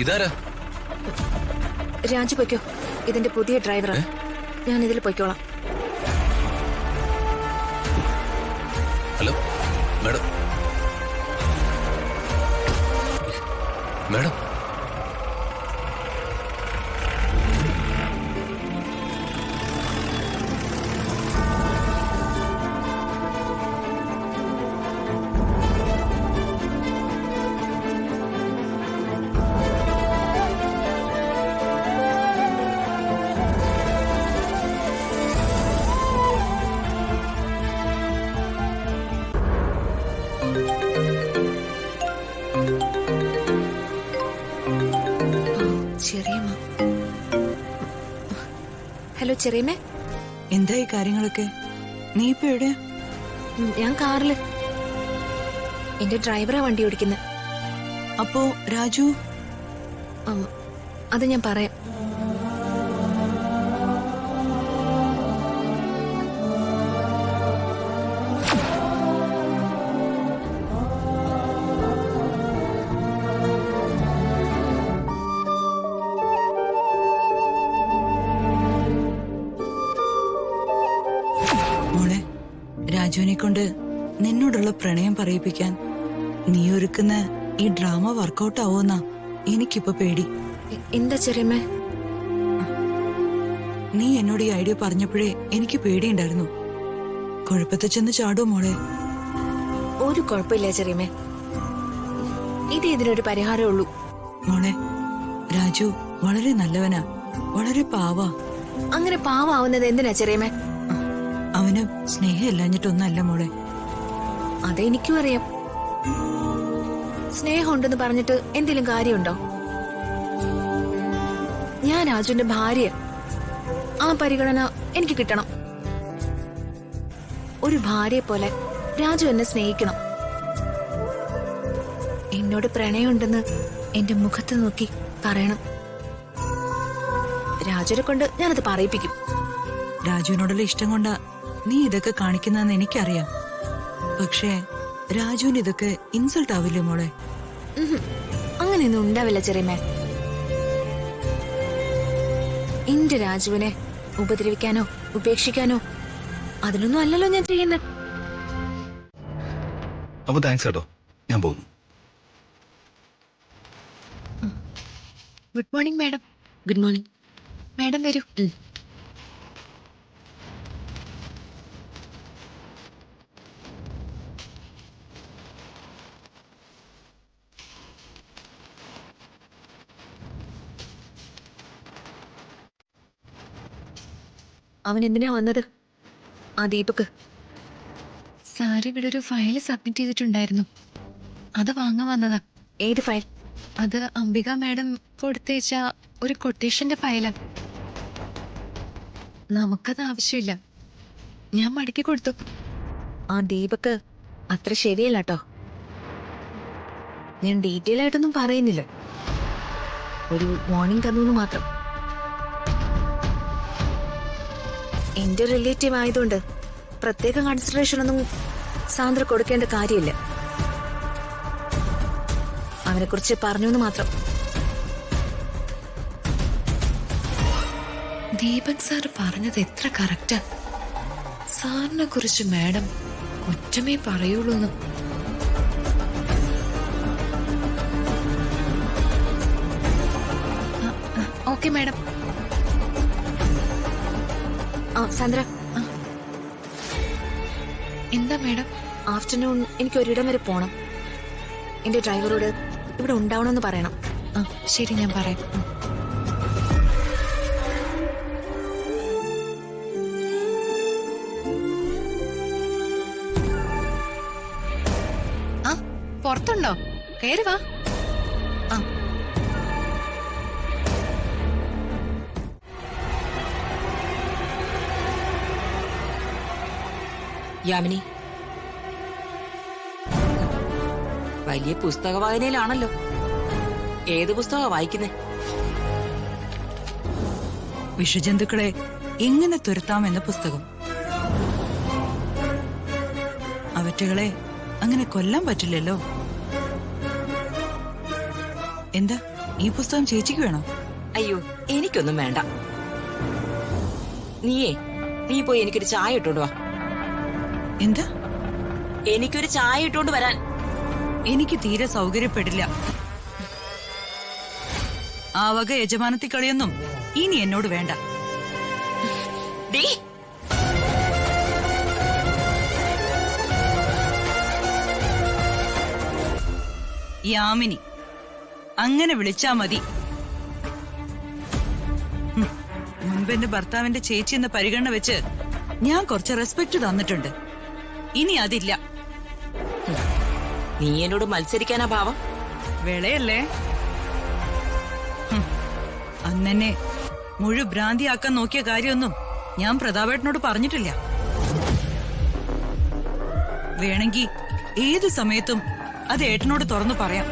ഇതാരാ? രാജു പൊയ്ക്കോ, ഇതിന്റെ പുതിയ ഡ്രൈവറാ. ഞാൻ ഇതിൽ പൊയ്ക്കോളാം. Hello madam. മാഡം ചെറിയമ്മ. ഹലോ ചെറിയമ്മേ. എന്തായി കാര്യങ്ങളൊക്കെ? നീ ഇപ്പൊ എവിടെ? ഞാൻ കാറില്. എന്റെ ഡ്രൈവറാ വണ്ടി ഓടിക്കുന്നത്. അപ്പോ രാജു? അത് ഞാൻ പറയാം. മോളെ, രാജുവിനെ കൊണ്ട് നിന്നോടുള്ള പ്രണയം പറയിപ്പിക്കാൻ നീ ഒരുക്കുന്ന ഈ ഡ്രാമ വർക്കൗട്ട് ആവോന്നാ എനിക്കിപ്പോ പേടി. എന്താ ചെറിയമ്മേ? നീ എന്നോട് ഈ ഐഡിയ പറഞ്ഞപ്പോഴേ എനിക്ക് പേടിയുണ്ടായിരുന്നു. കുഴപ്പത്തെ ചെന്ന് ചാടോ മോളെ? ഒരു കുഴപ്പമില്ല ചെറിയമ്മേ. ഇത് ഇതിനൊരു പരിഹാരമേ ഉള്ളൂ. മോളെ, രാജു വളരെ നല്ലവനാ, വളരെ പാവാ. അങ്ങനെ പാവാവുന്നത് എന്തിനാ ചെറിയമ്മേ? അവന് സ്നേഹം ഇല്ലാഞ്ഞിട്ടൊന്നല്ല മോളെ. അതെനിക്കും അറിയാം. സ്നേഹം ഉണ്ടെന്ന് പറഞ്ഞിട്ട് എന്തെങ്കിലും കാര്യമുണ്ടോ? ഞാൻ രാജുവിന്റെ ഭാര്യ. ആ പരിഗണന എനിക്ക് കിട്ടണം. ഒരു ഭാര്യയെ പോലെ രാജു എന്നെ സ്നേഹിക്കണം. എന്നോട് പ്രണയമുണ്ടെന്ന് എന്റെ മുഖത്ത് നോക്കി പറയണം. രാജുവിനെ കൊണ്ട് ഞാനത് പറയിപ്പിക്കും. രാജുവിനോടുള്ള ഇഷ്ടം കൊണ്ടാ നീ ഇതൊക്കെ കാണിക്കുന്നതെന്ന് എനിക്കറിയാം. പക്ഷേ രാജുവിന് ഇതൊക്കെ ഇൻസൾട്ട് ആവില്ലേ മോളെ? അങ്ങനെയൊന്നും ഉണ്ടാവില്ല ചെറിയമ്മേ. എന്റെ രാജുവിനെ ഉപദ്രവിക്കാനോ ഉപേക്ഷിക്കാനോ അതിനൊന്നും അല്ലല്ലോ ഞാൻ ചെയ്യുന്നത്. അപ്പൊ താങ്ക്സ് കേട്ടോ, ഞാൻ പോകുന്നു. Good morning madam. Good morning madam വരൂ. അവൻ എന്തിനാ വന്നത്? ആ ദീപക് സാർ ഇവിടെ ഒരു ഫയൽ സബ്മിറ്റ് ചെയ്തിട്ടുണ്ടായിരുന്നു, അത് വാങ്ങാൻ വന്നതാ. ഏത് ഫയൽ? അത് അംബിക മാഡം കൊടുത്തയച്ച ഒരു കൊട്ടേഷന്റെ ഫയലാ. നമുക്കത് ആവശ്യമില്ല, ഞാൻ മടക്കി കൊടുത്തു. ആ ദീപക് അത്ര ശരിയല്ല കേട്ടോ. ഞാൻ ഡീറ്റെയിൽ ആയിട്ടൊന്നും പറയുന്നില്ല, ഒരു വാർണിംഗ് തന്നു മാത്രം. എന്റെ റിലേറ്റീവ് ആയതുകൊണ്ട് പ്രത്യേക കൺസിഡറേഷൻ ഒന്നും സാന്ദ്ര കൊടുക്കേണ്ട കാര്യമില്ല. അവനെ കുറിച്ച് പറഞ്ഞു മാത്രം. ദീപക് സാർ പറഞ്ഞത് എത്ര കറക്റ്റാ. സാറിനെ കുറിച്ച് മാഡം കുറ്റമേ പറയുള്ളൂ. Okay madam. സാന്ദ്ര, എന്താ മാഡം? ആഫ്റ്റർനൂൺ എനിക്ക് ഒരിടം വരെ പോണം. എന്റെ ഡ്രൈവറോട് ഇവിടെ ഉണ്ടാവണമെന്ന് പറയണം. ശരി, ഞാൻ പറയാം. പുറത്തുണ്ടോ? കയറി വാ. യാമിനി, വലിയ പുസ്തക വായനയിലാണല്ലോ. ഏത് പുസ്തകമാണ് വായിക്കുന്നേ? വിഷജന്തുക്കളെ എങ്ങനെ തുരത്താമെന്ന പുസ്തകം. അവറ്റകളെ അങ്ങനെ കൊല്ലാൻ പറ്റില്ലല്ലോ. എന്താ ഈ പുസ്തകം ചേച്ചിക്ക് വേണോ? അയ്യോ എനിക്കൊന്നും വേണ്ട. നീ പോയി എനിക്കൊരു ചായ ഇട്ടോണ്ട് വാ. എന്താ? എനിക്കൊരു ചായ ഇട്ടോണ്ട് വരാൻ. എനിക്ക് തീരെ സൗകര്യപ്പെടില്ല. ആ വക യജമാനത്തി കളിയൊന്നും ഇനി എന്നോട് വേണ്ട. ഡീ യാമിനി, അങ്ങനെ വിളിച്ചാ മതി. മുൻപ് എന്റെ ഭർത്താവിന്റെ ചേച്ചി എന്ന പരിഗണന വെച്ച് ഞാൻ കുറച്ച് റെസ്പെക്ട് തന്നിട്ടുണ്ട്. ഇനി അതില്ല. നീ എന്നോട് മത്സരിക്കാനാ ഭാവം? വിളയല്ലേ? അന്നെന്നെ ഭ്രാന്തിയാക്കാൻ നോക്കിയ കാര്യമൊന്നും ഞാൻ പ്രതാപേട്ടനോട് പറഞ്ഞിട്ടില്ല. വേണമെങ്കിൽ ഏതു സമയത്തും അത് ഏട്ടനോട് തുറന്നു പറയാം.